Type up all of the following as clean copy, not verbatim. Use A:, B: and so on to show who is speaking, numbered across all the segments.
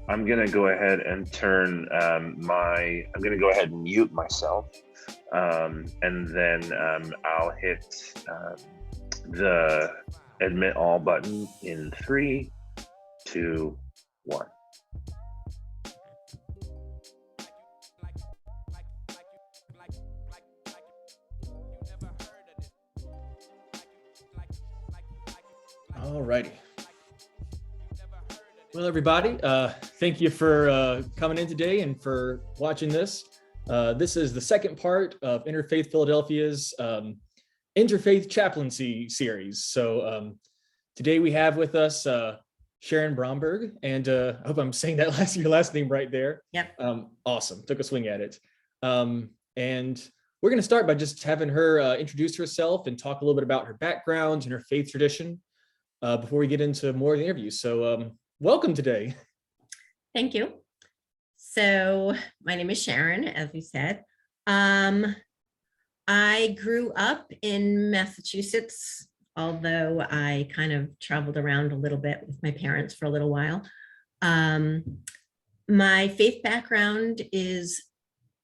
A: I'm going to go ahead and turn I'm going to go ahead and mute myself. And then I'll hit the admit all button in 3, 2, 1.
B: All righty. Well, everybody, thank you for coming in today and for watching this. This is the second part of Interfaith Philadelphia's Interfaith Chaplaincy series. So today we have with us Sharon Bromberg, and I hope I'm saying that your last name right there.
C: Yep.
B: Awesome. Took a swing at it. And we're going to start by just having her introduce herself and talk a little bit about her background and her faith tradition before we get into more of the interview. So welcome today.
C: Thank you. So my name is Sharon, as we said. I grew up in Massachusetts, although I kind of traveled around a little bit with my parents for a little while. My faith background is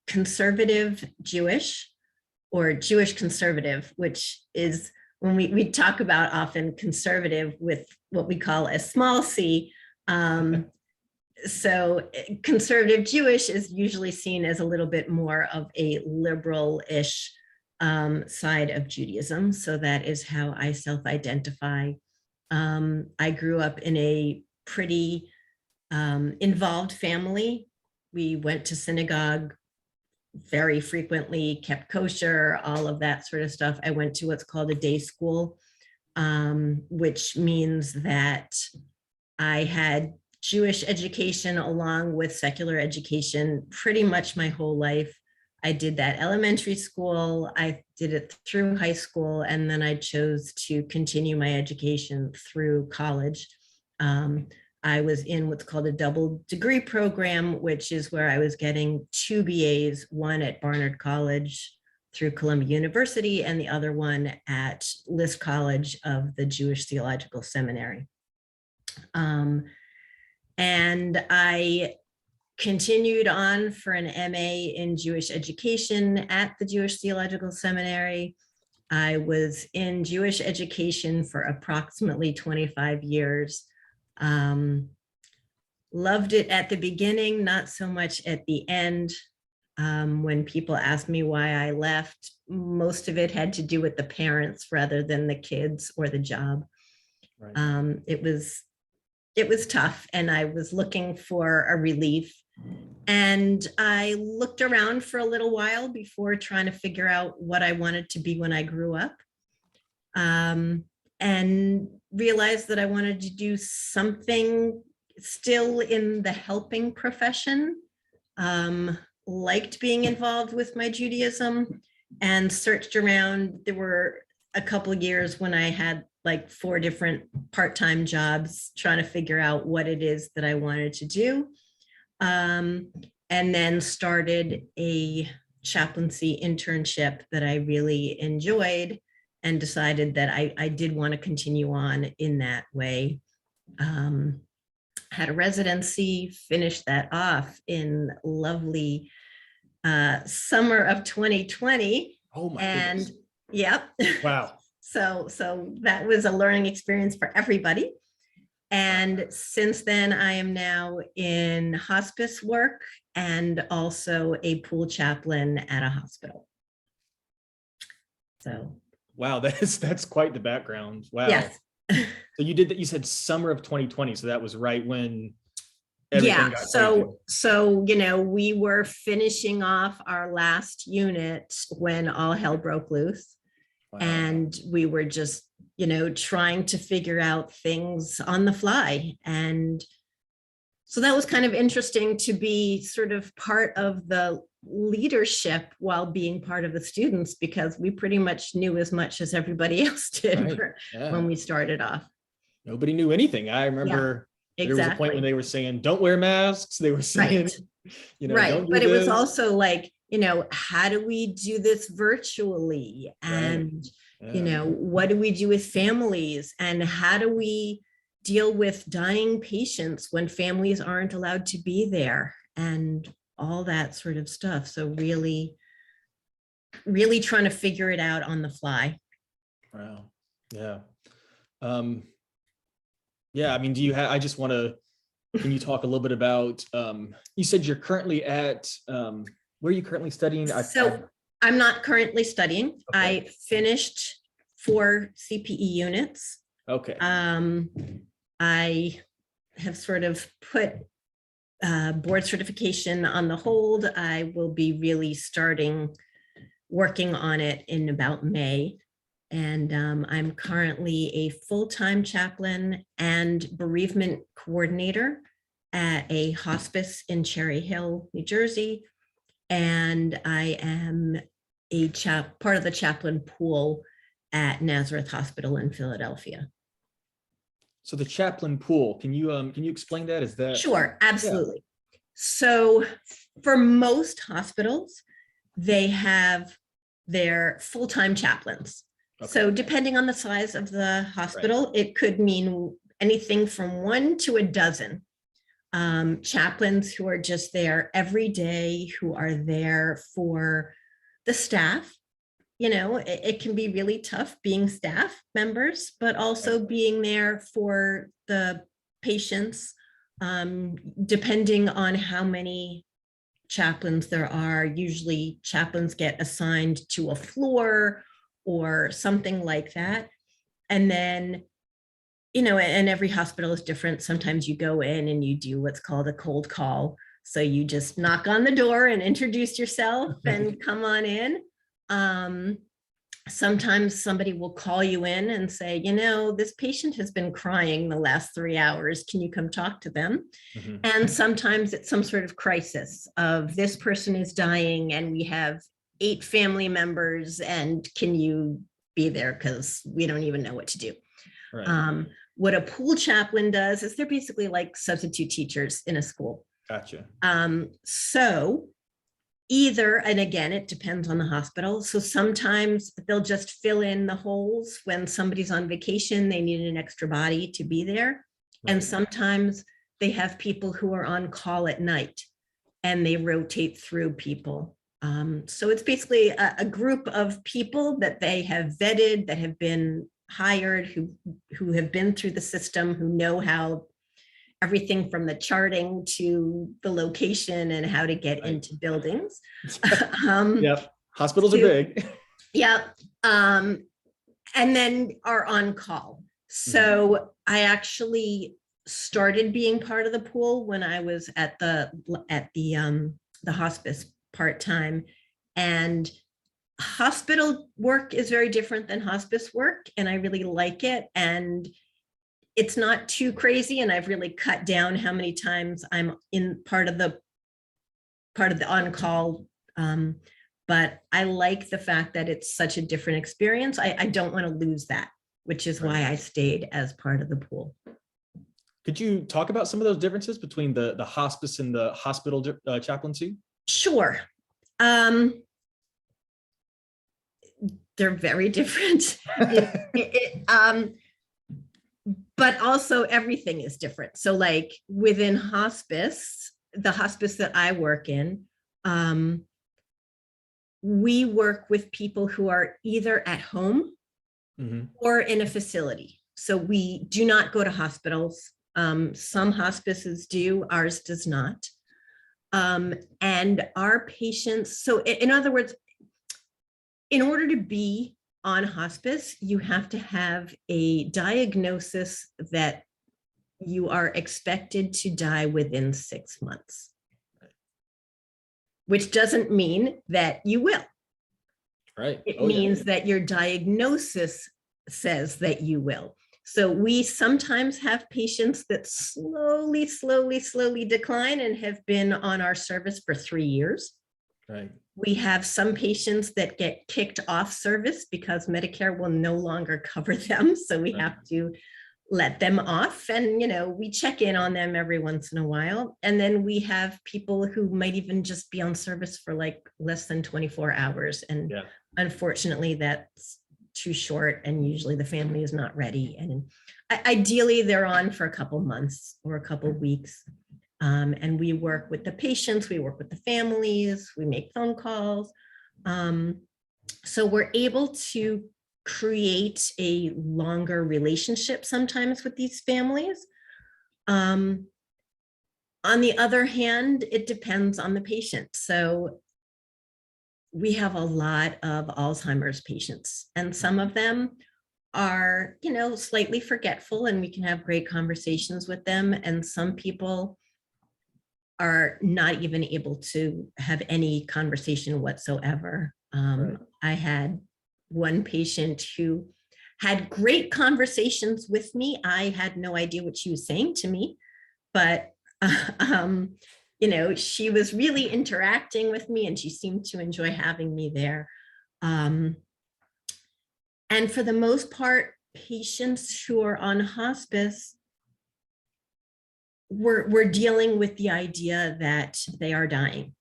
C: conservative Jewish, or Jewish conservative, which is when we talk about often conservative with what we call a small c. So conservative Jewish is usually seen as a little bit more of a liberal-ish side of Judaism. So that is how I self-identify. I grew up in a pretty involved family. We went to synagogue very frequently, kept kosher, all of that sort of stuff. I went to what's called a day school, which means that I had Jewish education along with secular education pretty much my whole life. I did that elementary school, I did it through high school, and then I chose to continue my education through college. I was in what's called a double degree program, which is where I was getting 2 BAs, one at Barnard College through Columbia University, and the other one at List College of the Jewish Theological Seminary. And I continued on for an MA in Jewish education at the Jewish Theological Seminary. I was in Jewish education for approximately 25 years. Loved it at the beginning, not so much at the end. When people asked me why I left, most of it had to do with the parents rather than the kids or the job. Right. It was tough, and I was looking for a relief. And I looked around for a little while before trying to figure out what I wanted to be when I grew up, and realized that I wanted to do something still in the helping profession. Liked being involved with my Judaism, and searched around. There were a couple of years when I had like 4 different part-time jobs trying to figure out what it is that I wanted to do. And then started a chaplaincy internship that I really enjoyed, and decided that I did want to continue on in that way. Had a residency, finished that off in lovely summer of 2020.
B: Oh my
C: goodness. Yep.
B: Wow.
C: So that was a learning experience for everybody. And since then, I am now in hospice work and also a pool chaplain at a hospital. So.
B: Wow, that's quite the background. Wow.
C: Yes.
B: So you did that. You said summer of 2020. So that was right when everything got crazy.
C: So we were finishing off our last unit when all hell broke loose. Wow. And we were just, trying to figure out things on the fly. And so that was kind of interesting to be sort of part of the leadership while being part of the students, because we pretty much knew as much as everybody else did when we started off.
B: Nobody knew anything. I remember there was a point when they were saying, don't wear masks. They were saying, don't do
C: but
B: this.
C: It was also like, how do we do this virtually? And, what do we do with families? And how do we deal with dying patients when families aren't allowed to be there and all that sort of stuff. So really trying to figure it out on the fly.
B: Wow. Yeah. Yeah. I mean, I just want to, can you talk a little bit about, you said you're currently at, where are you currently studying?
C: I'm not currently studying.
B: Okay.
C: I finished 4 CPE units.
B: Okay.
C: I have sort of put board certification on the hold. I will be really working on it in about May. And I'm currently a full-time chaplain and bereavement coordinator at a hospice in Cherry Hill, New Jersey. And I am part of the chaplain pool at Nazareth Hospital in Philadelphia.
B: So the chaplain pool, can you explain that? Is that?
C: Sure, absolutely. Yeah. So for most hospitals, they have their full-time chaplains. Okay. So depending on the size of the hospital, right, it could mean anything from 1 to a dozen chaplains who are just there every day, who are there for the staff. You know, it can be really tough being staff members, but also being there for the patients, depending on how many chaplains there are. Usually chaplains get assigned to a floor or something like that. And then, you know, and every hospital is different. Sometimes you go in and you do what's called a cold call. So you just knock on the door and introduce yourself and come on in. Sometimes somebody will call you in and say, you know, this patient has been crying the last 3 hours. Can you come talk to them? Mm-hmm. And sometimes it's some sort of crisis of this person is dying and we have 8 family members and can you be there? Because we don't even know what to do. Right. What a pool chaplain does is they're basically like substitute teachers in a school.
B: Gotcha.
C: So either, and again, it depends on the hospital. So sometimes they'll just fill in the holes when somebody's on vacation, they need an extra body to be there. Right. And sometimes they have people who are on call at night and they rotate through people. So it's basically a group of people that they have vetted, that have been hired, who have been through the system, who know how everything from the charting to the location and how to get into buildings.
B: Yep. Hospitals are big.
C: Yeah. And then are on call. So I actually started being part of the pool when I was at the hospice part-time, and hospital work is very different than hospice work. And I really like it. And it's not too crazy. And I've really cut down how many times I'm in part of the on-call. But I like the fact that it's such a different experience. I don't want to lose that, which is why I stayed as part of the pool.
B: Could you talk about some of those differences between the hospice and the hospital chaplaincy? Sure.
C: They're very different. But also everything is different. So like within hospice, the hospice that I work in, we work with people who are either at home or in a facility. So we do not go to hospitals. Some hospices do, ours does not. And our patients, so in other words, in order to be on hospice, you have to have a diagnosis that you are expected to die within 6 months, which doesn't mean that you will.
B: Right.
C: It means that your diagnosis says that you will. So we sometimes have patients that slowly decline and have been on our service for 3 years.
B: Right.
C: We have some patients that get kicked off service because Medicare will no longer cover them. So we have to let them off, and, you know, we check in on them every once in a while. And then we have people who might even just be on service for like less than 24 hours. And unfortunately that's too short. And usually the family is not ready. And ideally they're on for a couple months or a couple weeks. And we work with the patients, we work with the families, we make phone calls. So we're able to create a longer relationship sometimes with these families. On the other hand, it depends on the patient. So we have a lot of Alzheimer's patients, and some of them are, slightly forgetful, and we can have great conversations with them. And some people are not even able to have any conversation whatsoever.
B: Right.
C: I had one patient who had great conversations with me. I had no idea what she was saying to me, but she was really interacting with me, and she seemed to enjoy having me there. And for the most part, patients who are on hospice, we're dealing with the idea that they are dying.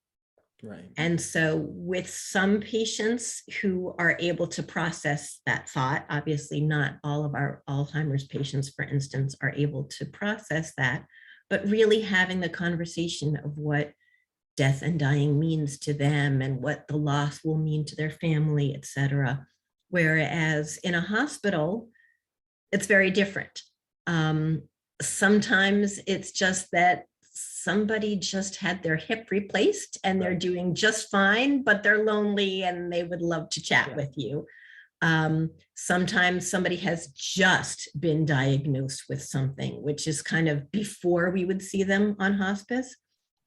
B: Right.
C: And so with some patients who are able to process that thought, obviously not all of our Alzheimer's patients, for instance, are able to process that, but really having the conversation of what death and dying means to them and what the loss will mean to their family, et cetera. Whereas in a hospital, it's very different. Sometimes it's just that somebody just had their hip replaced and they're doing just fine, but they're lonely and they would love to chat with you. Sometimes somebody has just been diagnosed with something, which is kind of before we would see them on hospice,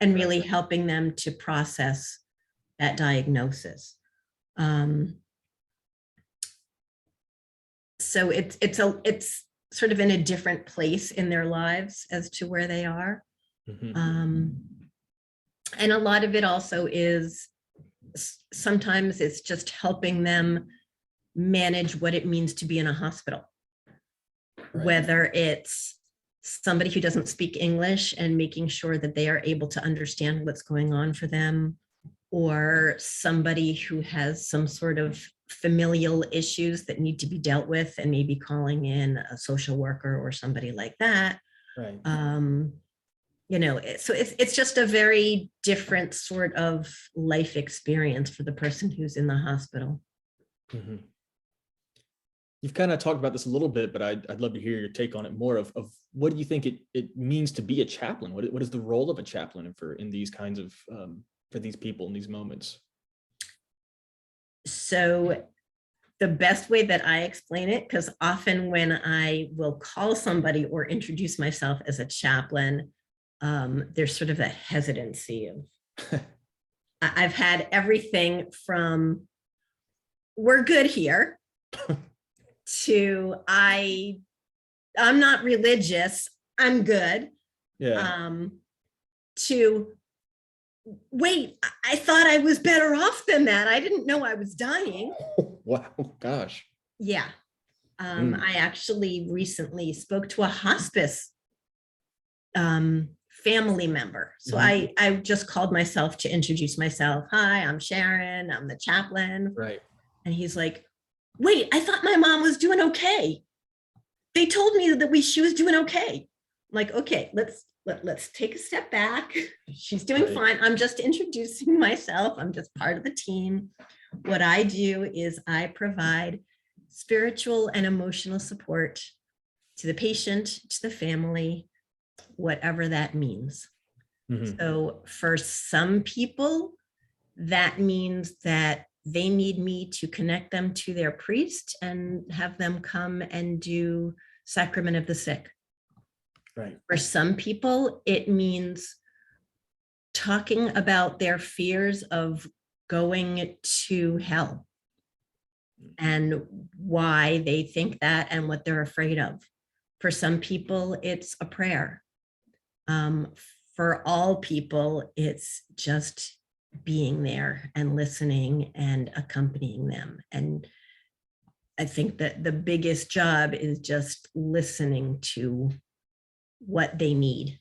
C: and really helping them to process that diagnosis. So it's sort of in a different place in their lives as to where they are. And a lot of it also is, sometimes it's just helping them manage what it means to be in a hospital. Whether it's somebody who doesn't speak English and making sure that they are able to understand what's going on for them, or somebody who has some sort of familial issues that need to be dealt with and maybe calling in a social worker or somebody like that.
B: Right.
C: So it's just a very different sort of life experience for the person who's in the hospital.
B: Mm-hmm. You've kind of talked about this a little bit, but I'd love to hear your take on it more of what do you think it means to be a chaplain? What is the role of a chaplain in these kinds of, for these people in these moments?
C: So the best way that I explain it, because often when I will call somebody or introduce myself as a chaplain, there's sort of a hesitancy of, I've had everything from we're good here to I'm not religious, I'm good.
B: Yeah.
C: To wait, I thought I was better off than that. I didn't know I was dying.
B: Wow, gosh.
C: Yeah. I actually recently spoke to a hospice family member. So I just called myself to introduce myself. Hi, I'm Sharon, I'm the chaplain.
B: Right.
C: And he's like, wait, I thought my mom was doing okay. They told me that she was doing okay. I'm like, okay, let's take a step back. She's doing fine. I'm just introducing myself. I'm just part of the team. What I do is I provide spiritual and emotional support to the patient, to the family, whatever that means. Mm-hmm. So for some people, that means that they need me to connect them to their priest and have them come and do sacrament of the sick.
B: Right.
C: For some people, it means talking about their fears of going to hell and why they think that and what they're afraid of. For some people, it's a prayer. For all people, it's just being there and listening and accompanying them. And I think that the biggest job is just listening to what they need.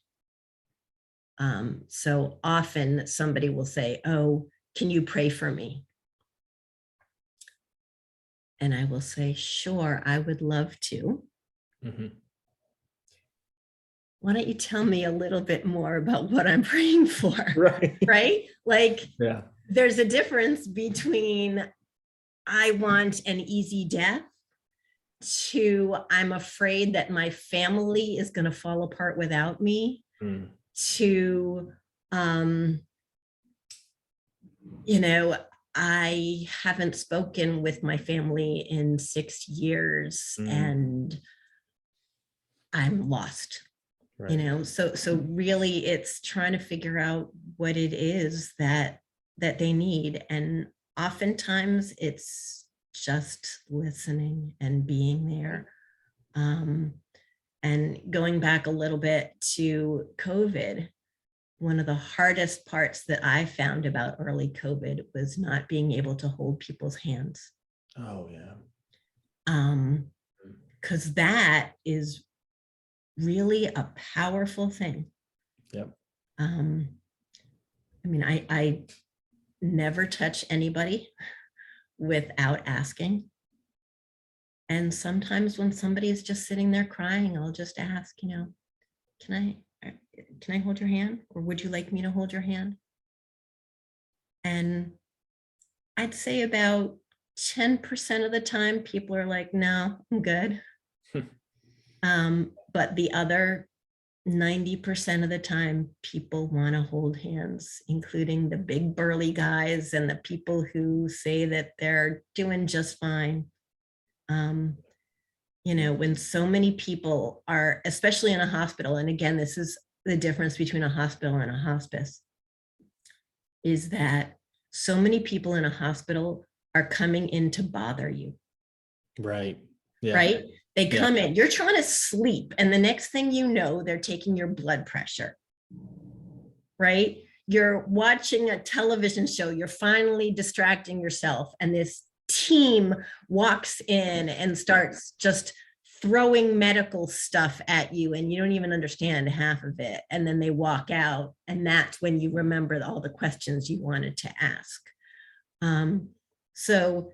C: So often somebody will say, oh, can you pray for me? And I will say, sure, I would love to. Mm-hmm. why don't you tell me a little bit more about what I'm praying for?
B: Right.
C: Right? Like,
B: Yeah.
C: there's a difference between I want an easy death to I'm afraid that my family is going to fall apart without me, to, you know, I haven't spoken with my family in 6 years and I'm lost.
B: Right.
C: You know, so really it's trying to figure out what it is that they need. And oftentimes it's just listening and being there. And going back a little bit to COVID, one of the hardest parts that I found about early COVID was not being able to hold people's hands.
B: Oh, yeah.
C: Because that is really a powerful thing.
B: Yep.
C: I mean, I never touch anybody without asking. And sometimes when somebody is just sitting there crying, I'll just ask, you know, can I hold your hand? Or would you like me to hold your hand? And I'd say about 10% of the time, people are like, no, I'm good. But the other 90% of the time, people want to hold hands, including the big burly guys and the people who say that they're doing just fine. You know, when so many people are, especially in a hospital, and again, this is the difference between a hospital and a hospice, is that so many people in a hospital are coming in to bother you.
B: Right. Yeah.
C: Right? They come in, you're trying to sleep, and the next thing you know, they're taking your blood pressure. Right? You're watching a television show, you're finally distracting yourself, and this team walks in and starts just throwing medical stuff at you, and you don't even understand half of it. And then they walk out, and that's when you remember all the questions you wanted to ask. So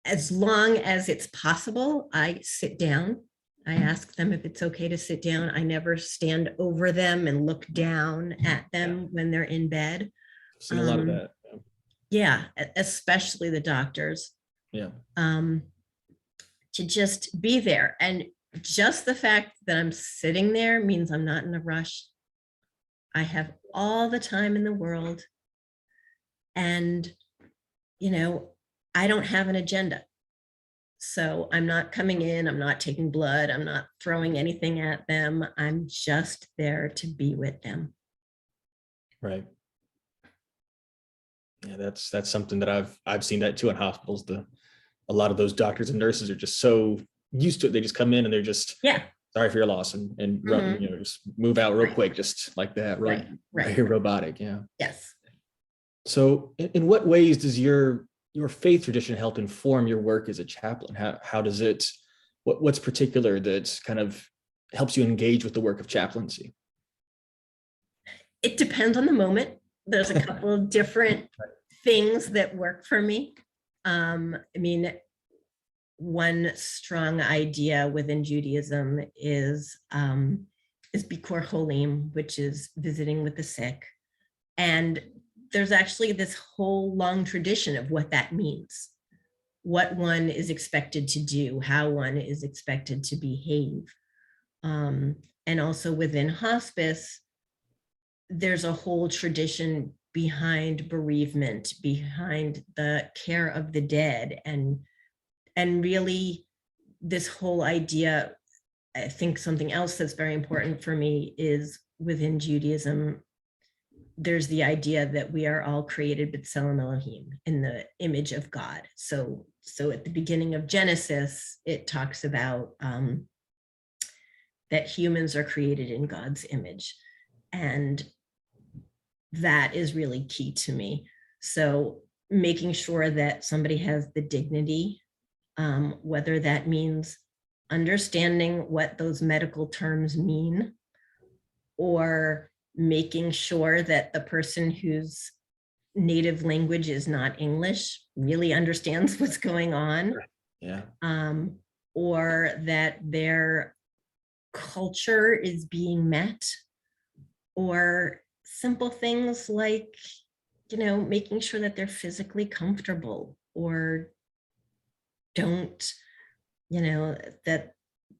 C: as long as it's possible, I sit down. I ask them if it's okay to sit down. I never stand over them and look down at them when they're in bed.
B: I've seen a lot of that.
C: Yeah, especially the doctors.
B: Yeah.
C: To just be there. And just the fact that I'm sitting there means I'm not in a rush. I have all the time in the world. And, you know, I don't have an agenda. So I'm not coming in, I'm not taking blood, I'm not throwing anything at them. I'm just there to be with them.
B: Right. Yeah, that's something that I've seen that too in hospitals. A lot of those doctors and nurses are just so used to it. They just come in and they're just, sorry for your loss, and you know, just move out real quick, just like that. Right. Very robotic. Yeah.
C: Yes.
B: So in what ways does your faith tradition help inform your work as a chaplain? How does it, what's particular that kind of helps you engage with the work of chaplaincy?
C: It depends on the moment. There's a couple of different things that work for me. I mean, one strong idea within Judaism is Bikur Cholim, which is visiting with the sick. And there's actually this whole long tradition of what that means, what one is expected to do, how one is expected to behave. And also within hospice, there's a whole tradition behind bereavement, behind the care of the dead, and really this whole idea. I think something else that's very important for me is within Judaism, there's the idea that we are all created b'tselem Elohim, in the image of God. So at the beginning of Genesis, it talks about that humans are created in God's image. And that is really key to me. So making sure that somebody has the dignity, whether that means understanding what those medical terms mean, or making sure that the person whose native language is not English really understands what's going on.
B: Yeah.
C: Or that they're culture is being met, or simple things like, making sure that they're physically comfortable, or don't, that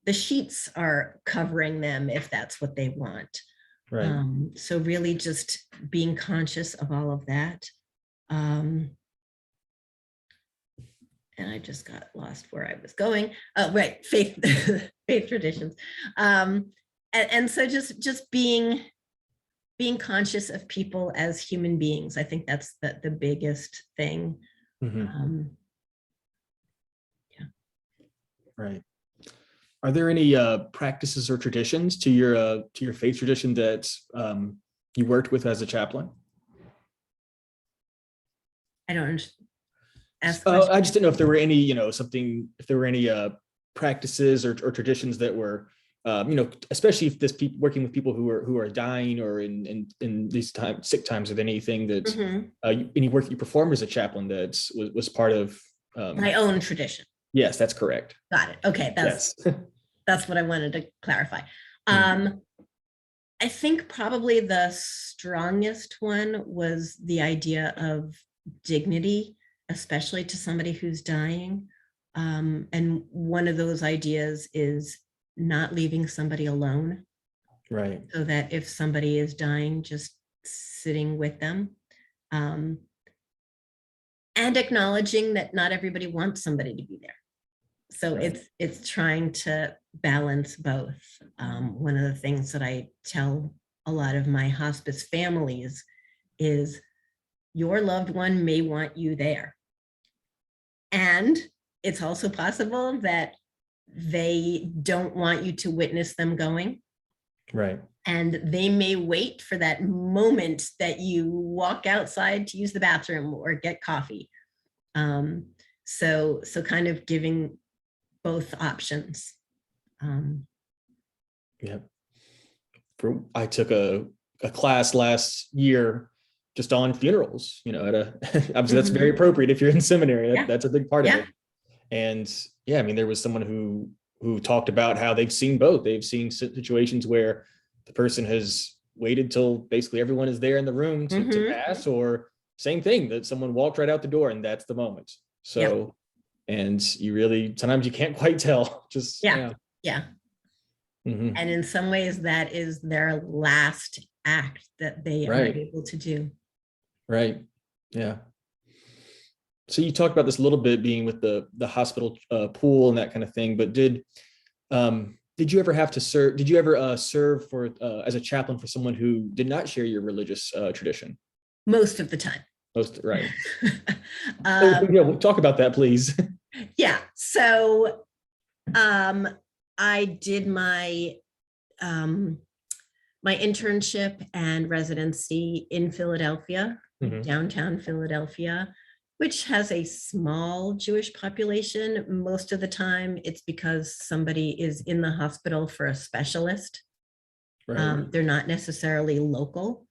C: the sheets are covering them if that's what they want.
B: Right.
C: So really just being conscious of all of that. And I just got lost where I was going. Oh, right, faith, faith traditions. And so just being conscious of people as human beings. I think that's the biggest thing.
B: Mhm. Right. Are there any practices or traditions to your faith tradition that you worked with as a chaplain?
C: I don't ask.
B: I just didn't know if there were any, if there were any practices or traditions that were, especially if working with people who are dying or in these sick times, or anything that any work you performed as a chaplain that was part of
C: my own tradition.
B: Yes, that's correct.
C: Got it. Okay, that's what I wanted to clarify. I think probably the strongest one was the idea of dignity, especially to somebody who's dying. And one of those ideas is not leaving somebody alone.
B: Right.
C: So that if somebody is dying, just sitting with them. And acknowledging that not everybody wants somebody to be there. So
B: right.
C: it's trying to balance both. One of the things that I tell a lot of my hospice families is your loved one may want you there. And it's also possible that they don't want you to witness them going. Right. And they may wait for that moment that you walk outside to use the bathroom or get coffee. So kind of giving both options.
B: Yeah. I took a class last year just on funerals, obviously that's very appropriate if you're in seminary. That's a big part of it. And yeah, I mean, there was someone who talked about how they've seen both. They've seen situations where the person has waited till basically everyone is there in the room to pass, or same thing, that someone walked right out the door and that's the moment. So, and you really, sometimes you can't quite tell. Just,
C: yeah. And in some ways that is their last act that they are able to do. Right.
B: Yeah. So you talked about this a little bit, being with the hospital pool and that kind of thing, but did you ever have to serve? Did you ever serve for as a chaplain for someone who did not share your religious tradition?
C: Most of the time.
B: Right. We'll talk about that, please.
C: Yeah. So I did my my internship and residency in Philadelphia, downtown Philadelphia, which has a small Jewish population. Most of the time it's because somebody is in the hospital for a specialist. Right. They're not necessarily local.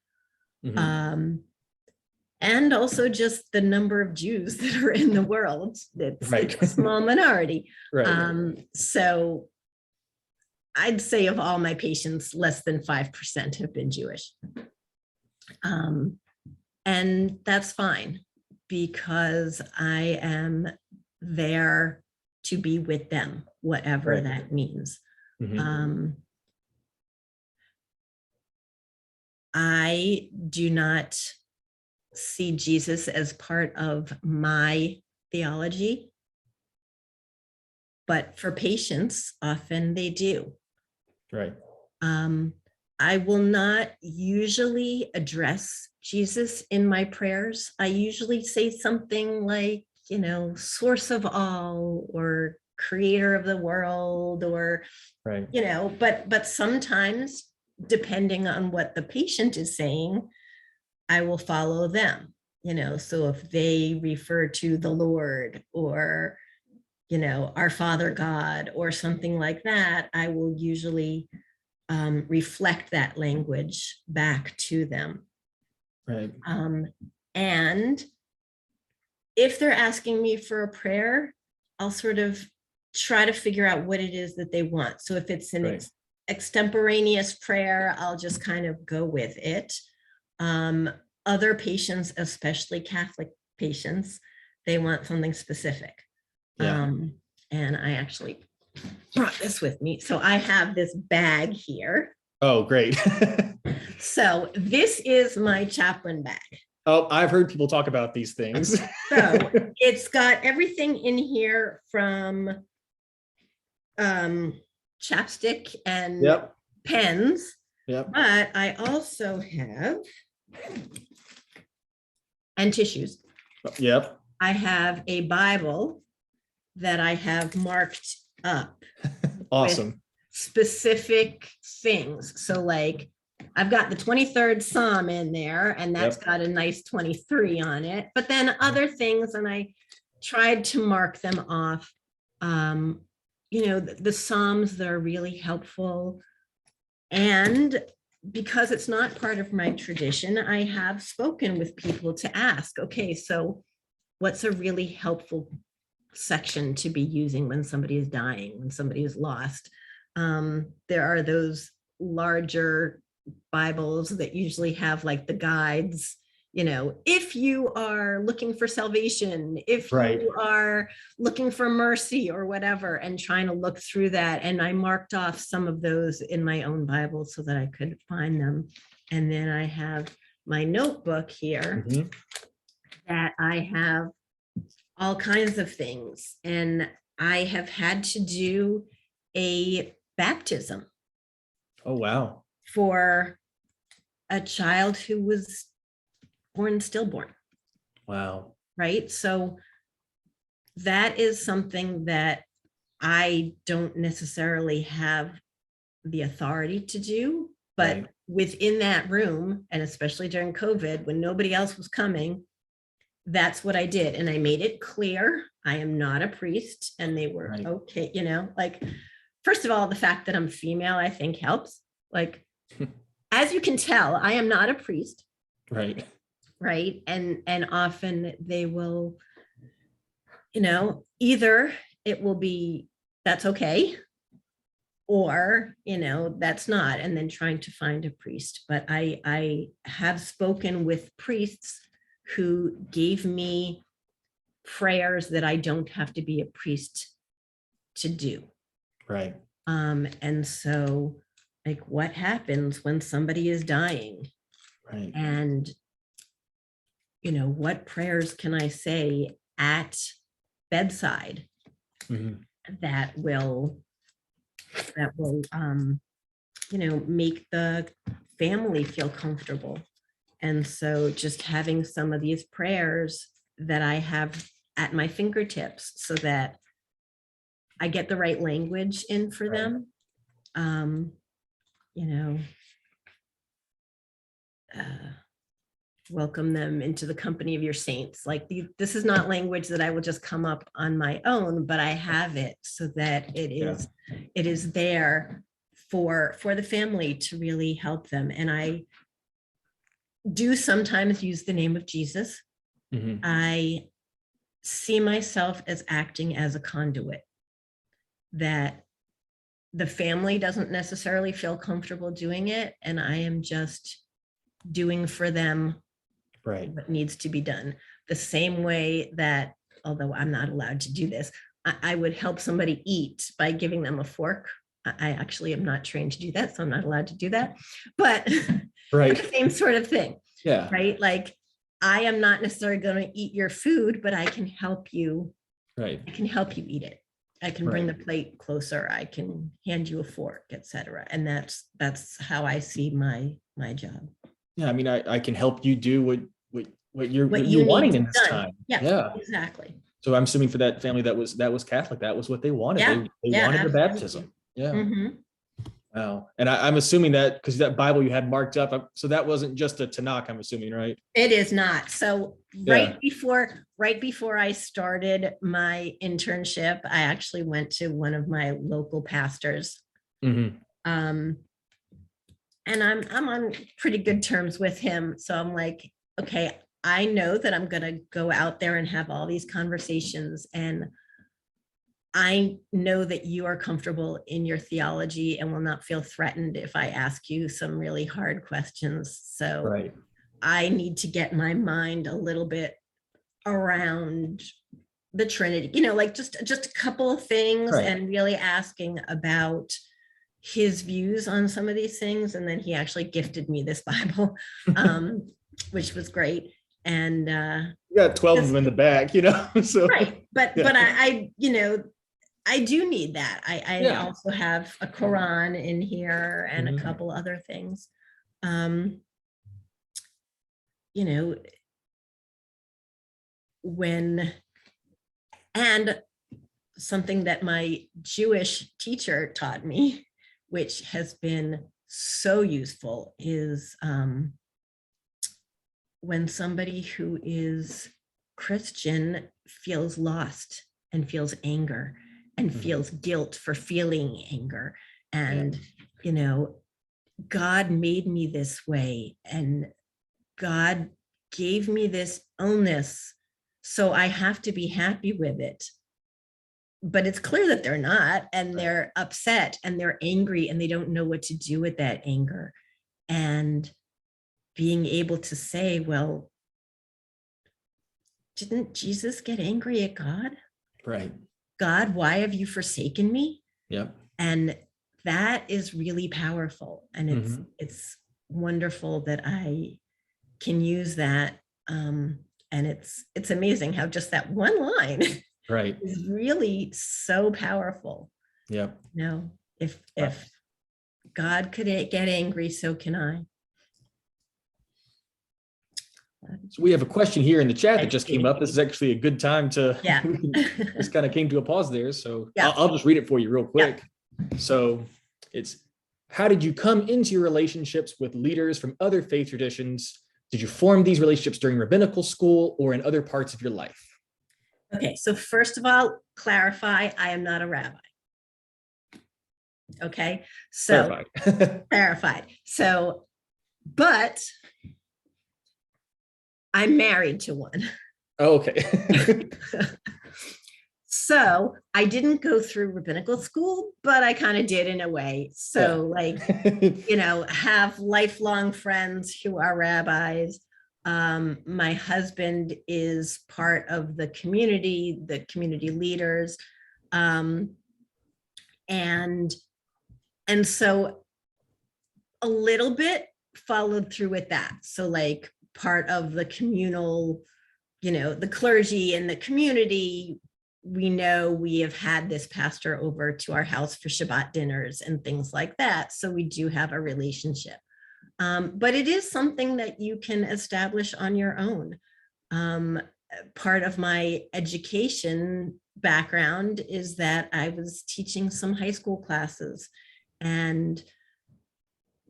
C: And also just the number of Jews that are in the world. It's a small minority. Right. So I'd say of all my patients, less than 5% have been Jewish. And that's fine, because I am there to be with them, whatever that means. I do not see Jesus as part of my theology, but for patients, often they do. Right. I will not usually address Jesus in my prayers. I usually say something like, source of all, or creator of the world, or, but sometimes, depending on what the patient is saying, I will follow them, so if they refer to the Lord, or, our Father God, or something like that, I will usually reflect that language back to them. Right. And if they're asking me for a prayer, I'll sort of try to figure out what it is that they want. So if it's an extemporaneous prayer, I'll just kind of go with it. Other patients, especially Catholic patients, they want something specific.
B: Yeah.
C: And I actually brought this with me. So I have this bag here.
B: Oh, great.
C: So this is my chaplain bag.
B: Oh, I've heard people talk about these things.
C: So it's got everything in here from chapstick and
B: Yep.
C: pens,
B: Yep.
C: but I also have, and tissues.
B: Yep.
C: I have a Bible that I have marked up
B: Awesome.
C: specific things. So like I've got the 23rd Psalm in there, and that's got a nice 23 on it, but then other things, and I tried to mark them off. You know, the Psalms that are really helpful. And because it's not part of my tradition, I have spoken with people to ask, okay, so what's a really helpful section to be using when somebody is dying, when somebody is lost? There are those larger Bibles that usually have like the guides, you know, if you are looking for salvation, if you are looking for mercy or whatever, and trying to look through that. And I marked off some of those in my own Bible so that I could find them. And then I have my notebook here that I have all kinds of things. And I have had to do a baptism.
B: Oh, wow.
C: For a child who was born stillborn.
B: Wow.
C: Right. So that is something that I don't necessarily have the authority to do, but within that room, and especially during COVID, when nobody else was coming, that's what I did. And I made it clear, I am not a priest. And they were okay. You know, like, first of all, the fact that I'm female, I think helps. Like, as you can tell, I am not a priest. Right. And often they will, you know, either it will be, that's okay, or, you know, that's not, and then trying to find a priest. But I have spoken with priests who gave me prayers that I don't have to be a priest to do. Right. And so, like, what happens when somebody is dying? Right. And, you know, what prayers can I say at bedside that will, you know, make the family feel comfortable? And so just having some of these prayers that I have at my fingertips so that I get the right language in for them. You know, welcome them into the company of your saints. Like, this is not language that I will just come up on my own, but I have it so that it is there for the family to really help them. And I do sometimes use the name of Jesus. I see myself as acting as a conduit, that the family doesn't necessarily feel comfortable doing it, and I am just doing for them what needs to be done. The same way that, although I'm not allowed to do this, I would help somebody eat by giving them a fork. I actually am not trained to do that, so I'm not allowed to do that. But the same sort of thing. Yeah. Right. Like, I am not necessarily going to eat your food, but I can help you. Right. I can help you eat it. I can bring the plate closer. I can hand you a fork, etc. And that's how I see my job. Yeah, I mean, I can help you do what you're wanting in this time. Yeah, exactly. So I'm assuming for that family that was Catholic, that was what they wanted. Yeah. They wanted the baptism. Yeah. Wow. And I'm assuming that because that Bible you had marked up, so that wasn't just a Tanakh, I'm assuming, right? It is not. So right before I started my internship, I actually went to one of my local pastors. And I'm on pretty good terms with him. So I'm like, okay, I know that I'm going to go out there and have all these conversations, and I know that you are comfortable in your theology and will not feel threatened if I ask you some really hard questions. So
B: Right.
C: I need to get my mind a little bit around the Trinity, like just a couple of things,
B: Right.
C: and really asking about his views on some of these things. And then he actually gifted me this Bible, which was great. And
B: You got 12 of them in the back, so.
C: right. But
B: Yeah.
C: I do need that. I
B: Yeah.
C: also have a Quran in here and
B: Mhm.
C: a couple other things. And something that my Jewish teacher taught me, which has been so useful, is when somebody who is Christian feels lost and feels anger and feels guilt for feeling anger. And, God made me this way, and God gave me this illness, so I have to be happy with it. But it's clear that they're not, and they're upset and they're angry and they don't know what to do with that anger. And being able to say, well, didn't Jesus get angry at God?
B: Right.
C: God, why have you forsaken me?
B: Yep.
C: And that is really powerful. And it's wonderful that I can use that. And it's amazing how just that one line
B: Right.
C: is really so powerful.
B: Yep.
C: If God could get angry, so can I.
B: So we have a question here in the chat that just came up. This is actually a good time to,
C: Yeah.
B: just kind of came to a pause there. So
C: Yeah.
B: I'll just read it for you real quick. So it's, how did you come into your relationships with leaders from other faith traditions? Did you form these relationships during rabbinical school or in other parts of your life?
C: Okay, so first of all, clarify, I am not a rabbi. Okay, so clarified. So, but I'm married to one.
B: Oh, okay.
C: So I didn't go through rabbinical school, but I kind of did in a way. So have lifelong friends who are rabbis. My husband is part of the community leaders. And so a little bit followed through with that. So like part of the communal, the clergy and the community, we know we have had this pastor over to our house for Shabbat dinners and things like that. So we do have a relationship. But it is something that you can establish on your own. Part of my education background is that I was teaching some high school classes, and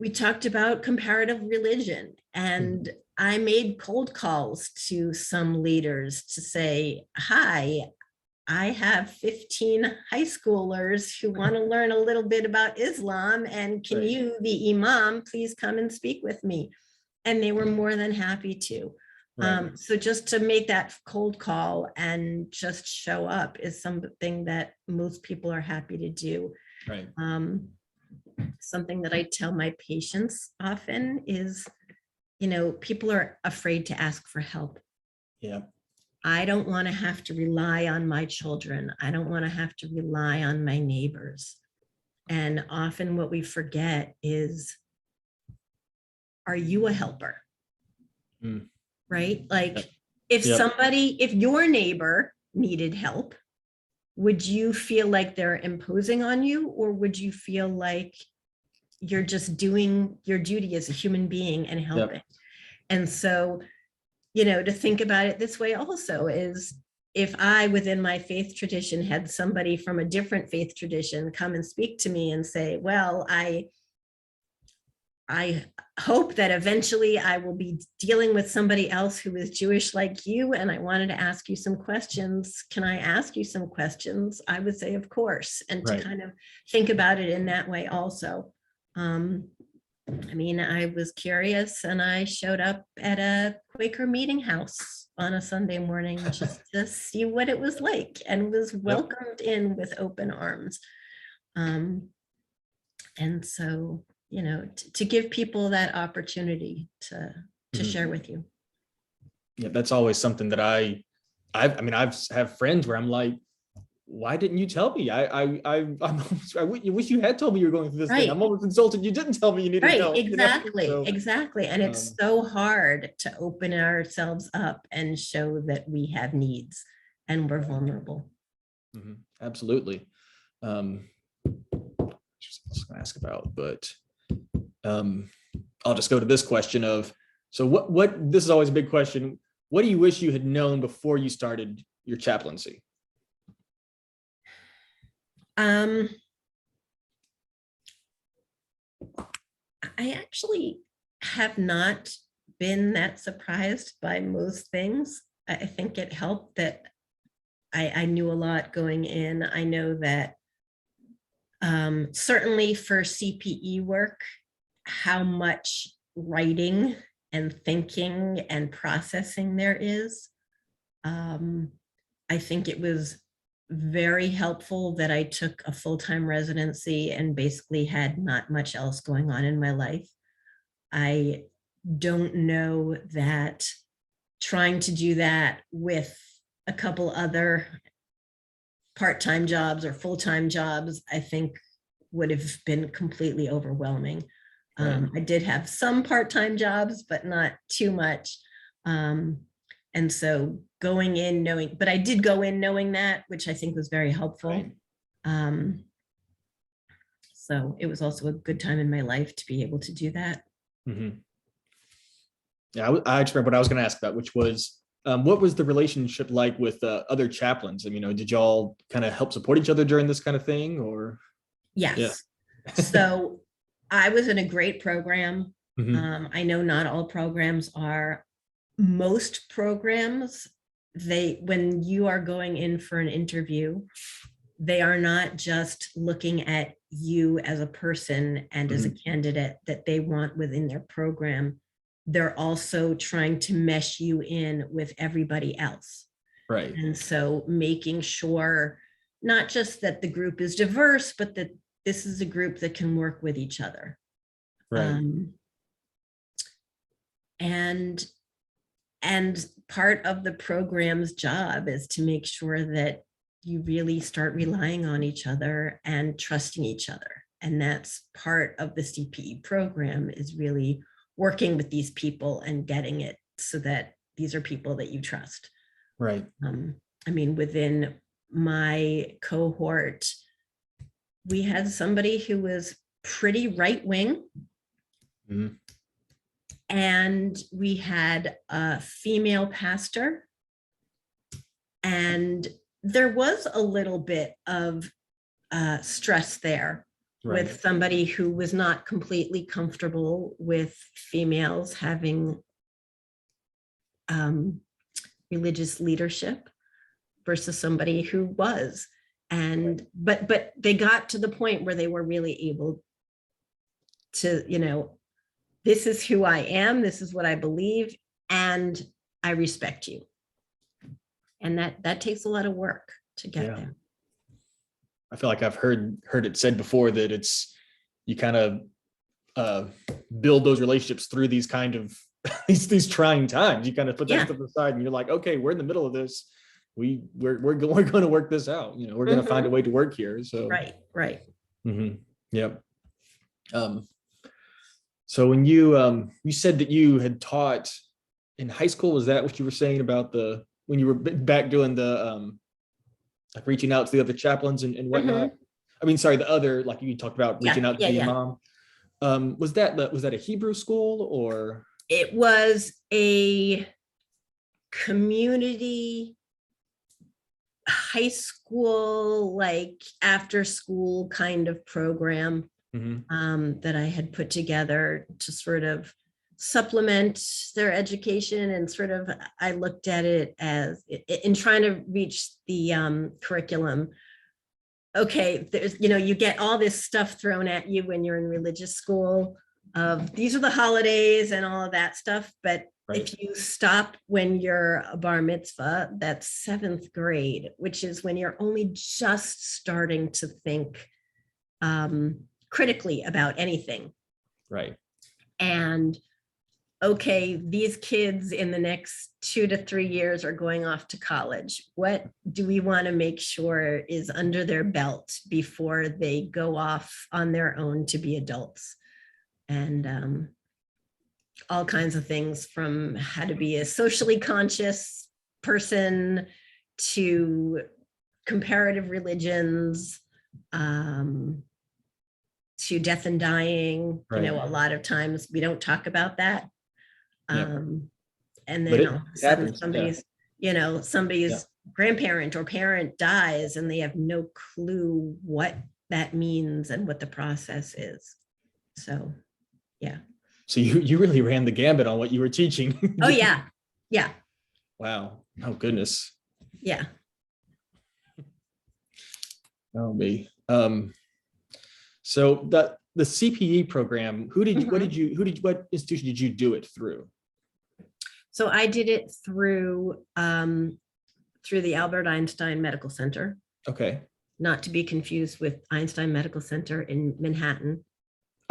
C: we talked about comparative religion, and I made cold calls to some leaders to say, hi, I have 15 high schoolers who want to learn a little bit about Islam, and can you, the imam, please come and speak with me? And they were more than happy to. So just to make that cold call and just show up is something that most people are happy to do.
B: Right.
C: Something that I tell my patients often is, people are afraid to ask for help.
B: Yeah.
C: I don't want to have to rely on my children. I don't want to have to rely on my neighbors. And often what we forget is, are you a helper? Right? Like if your neighbor needed help, would you feel like they're imposing on you, or would you feel like you're just doing your duty as a human being and helping? And so, to think about it this way also is, if I, within my faith tradition, had somebody from a different faith tradition come and speak to me and say, well, I hope that eventually I will be dealing with somebody else who is Jewish like you, and I wanted to ask you some questions. Can I ask you some questions? I would say, of course, and to kind of think about it in that way also. I was curious, and I showed up at a Quaker meeting house on a Sunday morning just to see what it was like, and was welcomed in with open arms. And so, you know, to give people that opportunity to share with you.
B: Yeah, that's always something that I mean, I've have friends where I'm like, why didn't you tell me? I wish you had told me you were going through this thing. I'm almost insulted you didn't tell me you needed help.
C: Exactly,
B: you know?
C: exactly. And it's so hard to open ourselves up and show that we have needs and we're vulnerable.
B: Absolutely. Just I was going to ask about, but I'll just go to this question of, so what this is always a big question. What do you wish you had known before you started your chaplaincy?
C: I actually have not been that surprised by most things. I think it helped that I knew a lot going in. I know that certainly for CPE work, how much writing and thinking and processing there is. I think it was very helpful that I took a full-time residency and basically had not much else going on in my life. I don't know that trying to do that with a couple other part-time jobs or full-time jobs, I think would have been completely overwhelming. I did have some part-time jobs, but not too much. And so going in knowing, but I did go in knowing that, which I think was very helpful. So it was also a good time in my life to be able to do that.
B: Yeah, I just remember what I was going to ask about, which was, what was the relationship like with other chaplains? I mean, did y'all kind of help support each other during this kind of thing, or?
C: Yes.
B: Yeah.
C: So I was in a great program. I know not all programs are. Most programs, when you are going in for an interview, they are not just looking at you as a person and as a candidate that they want within their program. They're also trying to mesh you in with everybody else.
B: Right.
C: And so making sure not just that the group is diverse, but that this is a group that can work with each other.
B: Right.
C: And part of the program's job is to make sure that you really start relying on each other and trusting each other. And that's part of the CPE program, is really working with these people and getting it so that these are people that you trust.
B: Right.
C: I mean, within my cohort, we had somebody who was pretty right-wing. And we had a female pastor, and there was a little bit of stress there with somebody who was not completely comfortable with females having religious leadership versus somebody who was. And but they got to the point where they were really able to, you know, this is who I am, this is what I believe, and I respect you. And that takes a lot of work to get there.
B: I feel like I've heard it said before that it's, you kind of build those relationships through these kind of these trying times. You kind of put that stuff aside and you're like, okay, we're in the middle of this. We're going to work this out. You know, we're going to find a way to work here. So
C: right.
B: Yep. So when you said that you had taught in high school, was that what you were saying about when you were back doing the like reaching out to the other chaplains and whatnot? I mean, sorry, the other, like you talked about reaching out to the imam. Was that a Hebrew school, or?
C: It was a community high school, like after school kind of program that I had put together to sort of supplement their education. And sort of, I looked at it as, in trying to reach the curriculum, okay, there's, you know, you get all this stuff thrown at you when you're in religious school of these are the holidays and all of that stuff, but
B: Right.
C: If you stop when you're a bar mitzvah, that's 7th grade, which is when you're only just starting to think critically about anything.
B: Right.
C: And okay, these kids in the next 2 to 3 years are going off to college. What do we want to make sure is under their belt before they go off on their own to be adults? And all kinds of things, from how to be a socially conscious person to comparative religions, to death and dying.
B: Right.
C: You know, a lot of times we don't talk about that.
B: Yeah.
C: And
B: But
C: then
B: it
C: all of a sudden
B: happens,
C: somebody's, you know, somebody's grandparent or parent dies and they have no clue what that means and what the process is. So, yeah.
B: So you really ran the gambit on what you were teaching.
C: Oh, yeah. Yeah.
B: Wow. Oh, goodness.
C: Yeah.
B: Oh, me. So the CPE program, what institution did you do it through?
C: So I did it through the Albert Einstein Medical Center,
B: Okay.
C: not to be confused with Einstein Medical Center in Manhattan.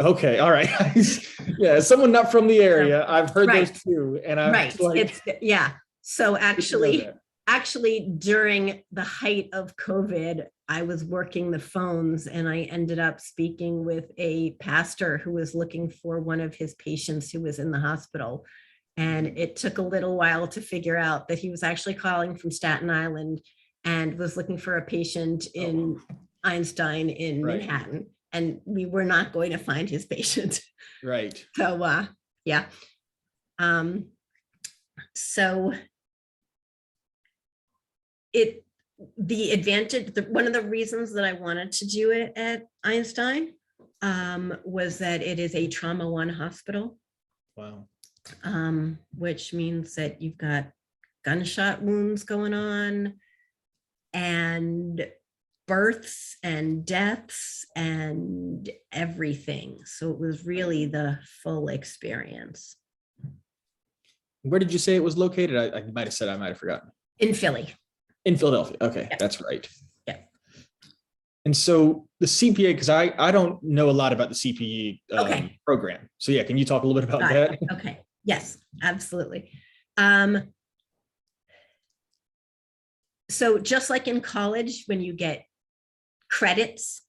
B: Okay. All right. Yeah. Someone not from the area. I've heard
C: Right.
B: those too. And I'm
C: Right.
B: like,
C: So actually
B: that.
C: during the height of COVID, I was working the phones and I ended up speaking with a pastor who was looking for one of his patients who was in the hospital. And it took a little while to figure out that he was actually calling from Staten Island and was looking for a patient in Einstein in
B: Right.
C: Manhattan. And we were not going to find his patient.
B: Right.
C: So, yeah. So the advantage, one of the reasons that I wanted to do it at Einstein was that it is a trauma 1 hospital.
B: Wow.
C: Which means that you've got gunshot wounds going on and births and deaths and everything. So it was really the full experience.
B: Where did you say it was located? I might have said, I might have forgotten.
C: In Philly.
B: In Philadelphia. Okay.
C: Yeah.
B: That's right.
C: Yeah.
B: And so the CPA, because I don't know a lot about the CPE
C: Okay.
B: program. So yeah, can you talk a little bit about
C: Got
B: that?
C: it. Okay. Yes, absolutely. So just like in college, when you get credits,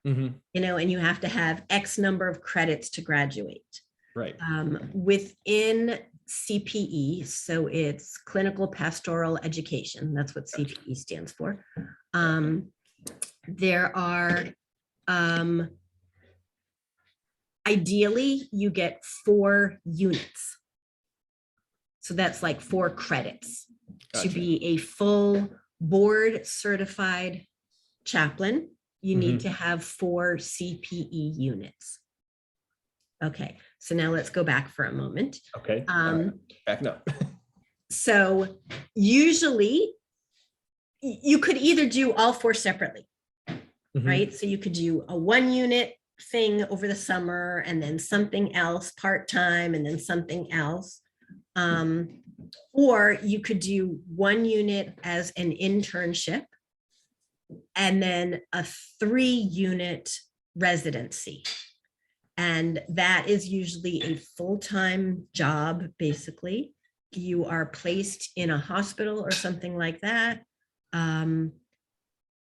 B: Mm-hmm.
C: you know, and you have to have X number of credits to graduate.
B: Right.
C: Within CPE, so it's clinical pastoral education. That's what CPE stands for. There are, ideally, you get 4 units. So that's like 4 credits.
B: Gotcha.
C: To be a full board certified chaplain, you need to have 4 CPE units. Okay, so now let's go back for a moment.
B: Okay. Backing up.
C: So usually you could either do all 4 separately, right? So you could do a 1 unit thing over the summer and then something else part-time and then something else. Or you could do 1 unit as an internship and then a 3-unit residency. And that is usually a full-time job, basically. You are placed in a hospital or something like that.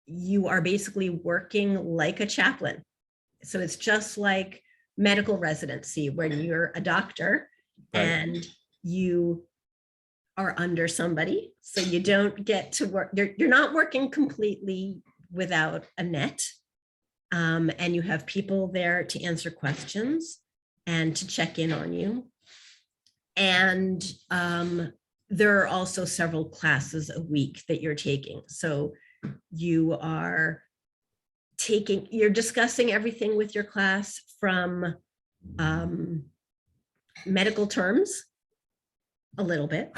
C: You are basically working like a chaplain. So it's just like medical residency when you're a doctor and you are under somebody. So you don't get to work, you're not working completely without a net. And you have people there to answer questions and to check in on you. And there are also several classes a week that you're taking. So you're discussing everything with your class from medical terms, a little bit.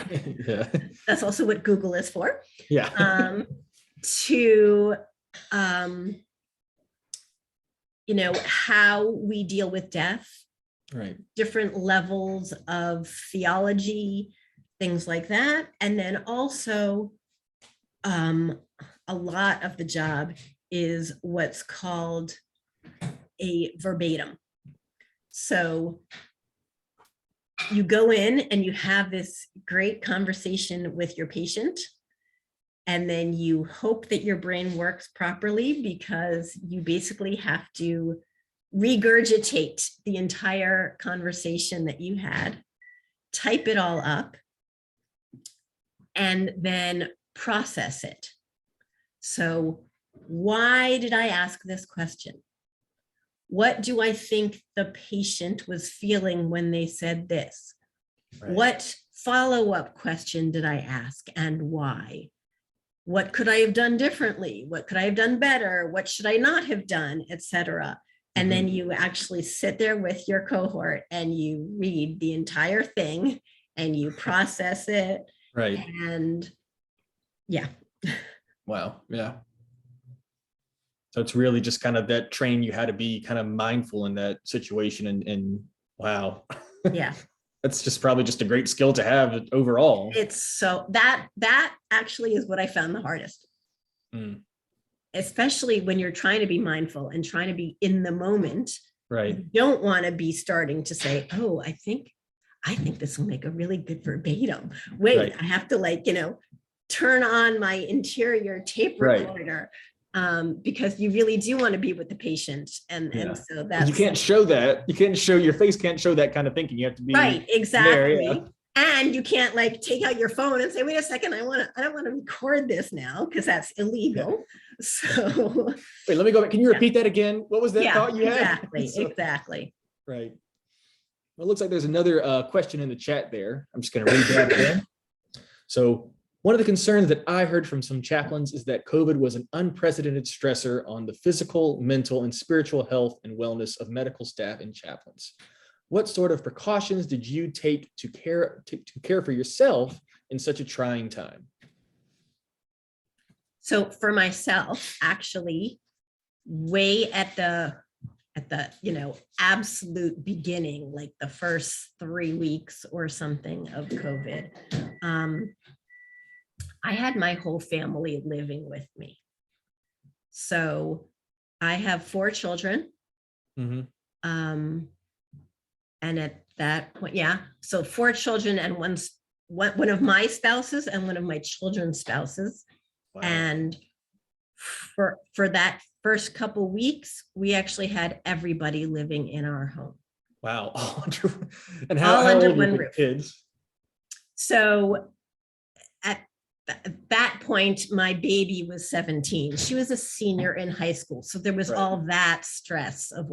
B: Yeah.
C: That's also what Google is for.
B: Yeah.
C: To you know, how we deal with death,
B: Right.
C: different levels of theology, things like that. And then also a lot of the job is what's called a verbatim. So you go in and you have this great conversation with your patient, and then you hope that your brain works properly, because you basically have to regurgitate the entire conversation that you had, type it all up, and then process it. So why did I ask this question? What do I think the patient was feeling when they said this?
B: Right.
C: What follow-up question did I ask, and why? What could I have done differently? What could I have done better? What should I not have done, etc.? And then you actually sit there with your cohort and you read the entire thing and you process it.
B: Right.
C: And yeah.
B: Wow. Yeah. So it's really just kind of that train you had to be kind of mindful in that situation, and wow.
C: Yeah.
B: That's just probably just a great skill to have overall.
C: It's so that actually is what I found the hardest. Especially when you're trying to be mindful and trying to be in the moment.
B: Right.
C: You don't want to be starting to say, oh, I think this will make a really good verbatim. Wait,
B: Right.
C: I have to turn on my interior tape recorder. Because you really do want to be with the patient. And so that's,
B: you can't show that. You can't show, your face can't show that kind of thinking. You have to be
C: right, exactly.
B: there, yeah.
C: And you can't take out your phone and say, wait a second, I don't want to record this now, because that's illegal. Yeah. So
B: wait, let me go back. Can you repeat that again? What was that thought you had?
C: Exactly. Exactly.
B: Right. Well, it looks like there's another question in the chat there. I'm just going to read that again. So one of the concerns that I heard from some chaplains is that COVID was an unprecedented stressor on the physical, mental, and spiritual health and wellness of medical staff and chaplains. What sort of precautions did you take to care for yourself in such a trying time?
C: So for myself, actually, way at the absolute beginning, like the first 3 weeks or something of COVID, I had my whole family living with me. So I have 4 children. Mm-hmm. And at that point, so 4 children and one of my spouses and one of my children's spouses. Wow. And for that first couple weeks, we actually had everybody living in our home.
B: Wow. And how old were the kids?
C: So at that point, my baby was 17. She was a senior in high school. So there was all that stress of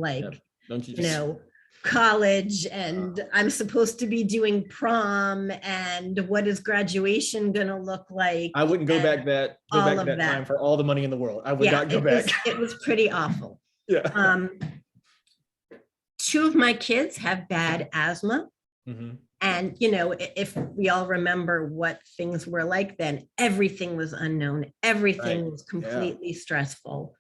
C: college, and I'm supposed to be doing prom, and what is graduation going to look like?
B: I wouldn't go back that time for all the money in the world. I would not go back.
C: It was pretty awful.
B: Yeah.
C: 2 of my kids have bad asthma. Mm-hmm. And, if we all remember what things were like then, everything was unknown. Everything was completely stressful.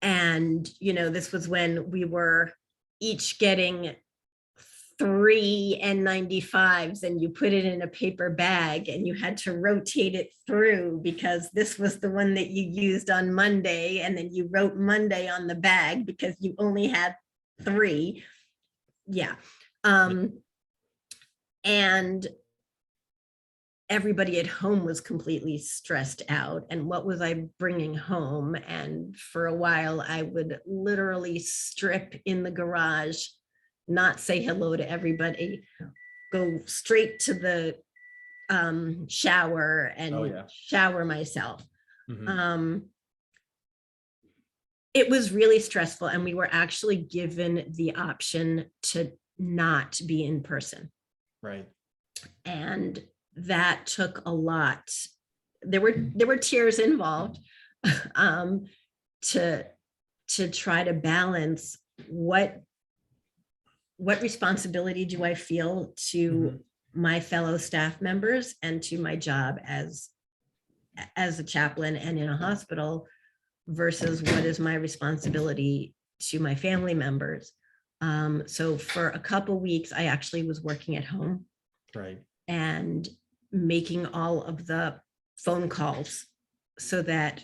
C: And, this was when we were each getting 3 N95s, and you put it in a paper bag and you had to rotate it through, because this was the one that you used on Monday. And then you wrote Monday on the bag because you only had 3. Yeah. And everybody at home was completely stressed out. And what was I bringing home? And for a while, I would literally strip in the garage, not say hello to everybody, go straight to the shower and shower myself. Mm-hmm. It was really stressful. And we were actually given the option to not be in person.
B: Right.
C: And that took a lot. There were tears involved to try to balance what responsibility do I feel to my fellow staff members and to my job as a chaplain and in a hospital, versus what is my responsibility to my family members. So for a couple weeks, I actually was working at home
B: Right.
C: and making all of the phone calls so that,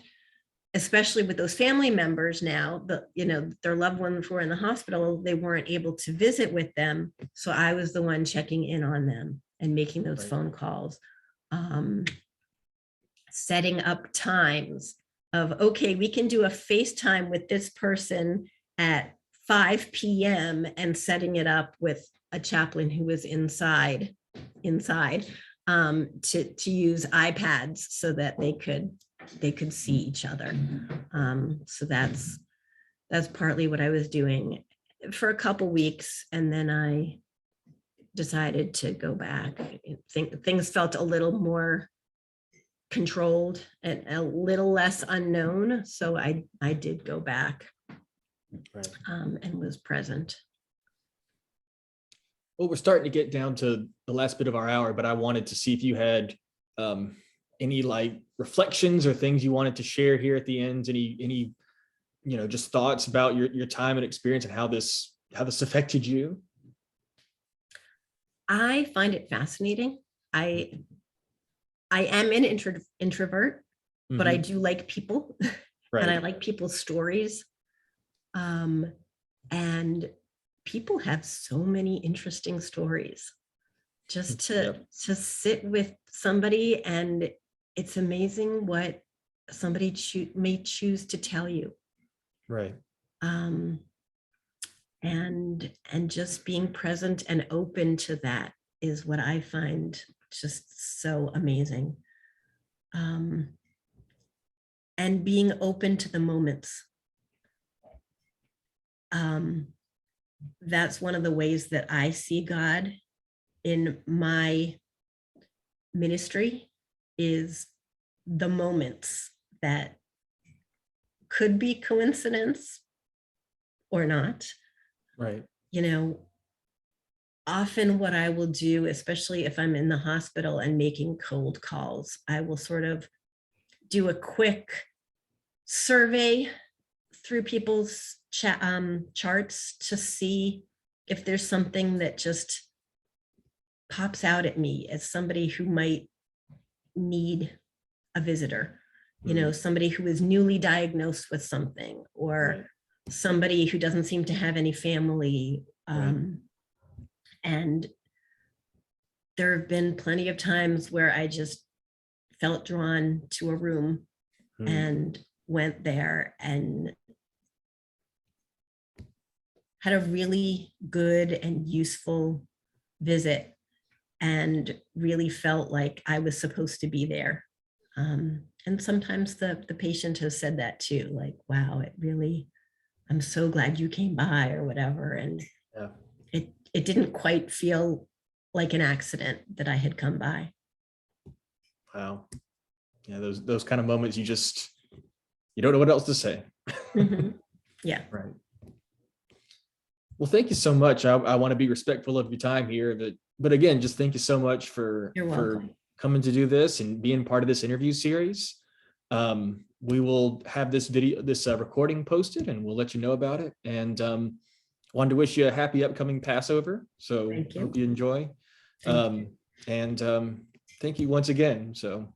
C: especially with those family members now, their loved ones were in the hospital, they weren't able to visit with them. So I was the one checking in on them and making those
B: Right.
C: phone calls, setting up times of, okay, we can do a FaceTime with this person at 5 p.m. and setting it up with a chaplain who was inside to use iPads so that they could see each other. So that's partly what I was doing for a couple weeks, and then I decided to go back. Things felt a little more controlled and a little less unknown, so I did go back.
B: Right.
C: And was present.
B: Well, we're starting to get down to the last bit of our hour, but I wanted to see if you had any like reflections or things you wanted to share here at the end, any just thoughts about your time and experience and how this affected you.
C: I find it fascinating. I am an introvert, but I do like people.
B: Right.
C: And I like people's stories. And people have so many interesting stories. Just to sit with somebody, and it's amazing what somebody may choose to tell you.
B: Right.
C: And just being present and open to that is what I find just so amazing. And being open to the moments. That's one of the ways that I see God in my ministry, is the moments that could be coincidence or not.
B: Right.
C: Often what I will do, especially if I'm in the hospital and making cold calls, I will sort of do a quick survey through people's charts to see if there's something that just pops out at me as somebody who might need a visitor, somebody who is newly diagnosed with something, or somebody who doesn't seem to have any family. And there have been plenty of times where I just felt drawn to a room and went there and had a really good and useful visit, and really felt like I was supposed to be there. And sometimes the patient has said that too, like, wow, I'm so glad you came by, or whatever. And it didn't quite feel like an accident that I had come by.
B: Wow. Yeah, those kind of moments, you don't know what else to say.
C: Yeah.
B: Right. Well, thank you so much. I want to be respectful of your time here, but again, just thank you so much for coming to do this and being part of this interview series. We will have this recording posted, and we'll let you know about it. And wanted to wish you a happy upcoming Passover. So hope you enjoy. Thank you once again. So.